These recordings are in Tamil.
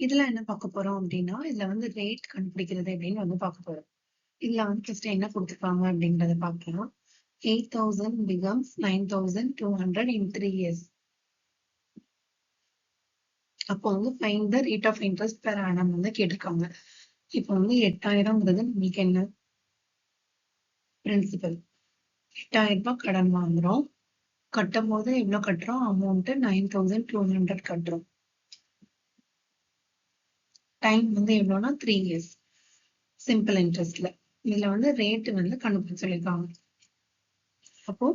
இதுல என்ன பார்க்க போறோம் அப்படின்னா, இதுல வந்து ரேட் கண்டுபிடிக்கிறது அப்படின்னு வந்து பார்க்க போறோம். இதுல வந்து ஃபர்ஸ்ட் என்ன கொடுத்துருக்காங்க அப்படின்றத பார்க்கலாம். 8,000 becomes 9,200 in 3 years. அப்போ வந்து find the rate of interest per annum வந்து கேட்டிருக்காங்க. இப்போ வந்து 8,000ங்கிறது நம்மளுக்கு என்ன பிரின்சிபல். 8,000 ரூபாய் கடன் வாங்குறோம். கட்டும் போது எவ்வளவு கட்டுறோம்? அமௌண்ட் 9,200 கட்டுறோம். டைம் வந்து எவ்வளோனா 3 years. சிம்பிள் இன்ட்ரெஸ்ட்ல. இதுல வந்து ரேட் வந்து கண்டுபிடிச்சு சொல்லியிருக்காங்க. அப்போ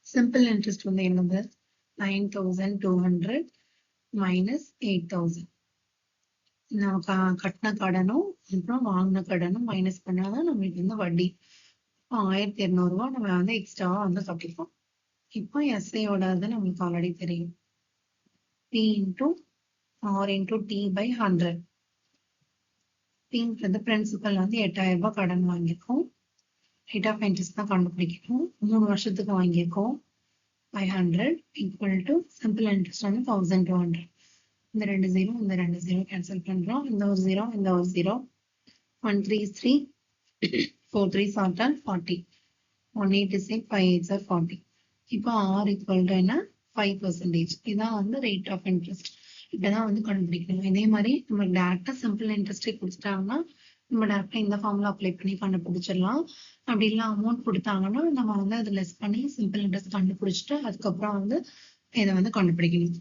சிம்பிள் இன்ட்ரெஸ்ட் வந்து என்னது? 9,200 minus 8,000. நம்ம கட்டின கடனும் அப்புறம் வாங்கின கடனும் மைனஸ் பண்ணாதான் நம்மளுக்கு வந்து வட்டி. 1,200 ரூபாய் நம்ம வந்து எக்ஸ்ட்ராவா வந்து கட்டிப்போம். இப்போ எஸ்ஐயோட நம்மளுக்கு ஆல்ரெடி தெரியும். P into R into T by 100. Pன்றது principal வந்து 8,000 ரூபாய் கடன் வாங்கியிருக்கோம். ரேட் ஆஃப் இன்ட்ரெஸ்ட் தான் கண்டுபிடிக்கணும். 3 வருஷத்துக்கு வாங்கியிருக்கோம். 500 equal to simple interest வந்து 1,200. இந்த 2 0 இந்த 2 0 கேன்சல் பண்றோம். இந்த ஒரு 0 இந்த ஒரு 0. 1 3 is 3. 4 3 are 40. 1 8 is 8. 5 8 are 40. இப்போ R equal to என்ன? 5%. இதான் வந்து ரேட் ஆஃப் இன்ட்ரெஸ்ட். இப்படிதான் வந்து கண்டுபிடிக்கணும். இதே மாதிரி நம்ம டேரக்டா சிம்பிள் இன்ட்ரெஸ்டே கொடுத்துட்டாங்கன்னா நம்ம டேரக்டா இந்த ஃபார்ம்ல அப்ளை பண்ணி கண்டுபிடிச்சிடலாம். அப்படி இல்லை அமௌண்ட் கொடுத்தாங்கன்னா நம்ம வந்து அதை லெஸ் பண்ணி சிம்பிள் இன்ட்ரெஸ்ட் கண்டுபிடிச்சிட்டு அதுக்கப்புறம் வந்து இதை வந்து கண்டுபிடிக்கணும்.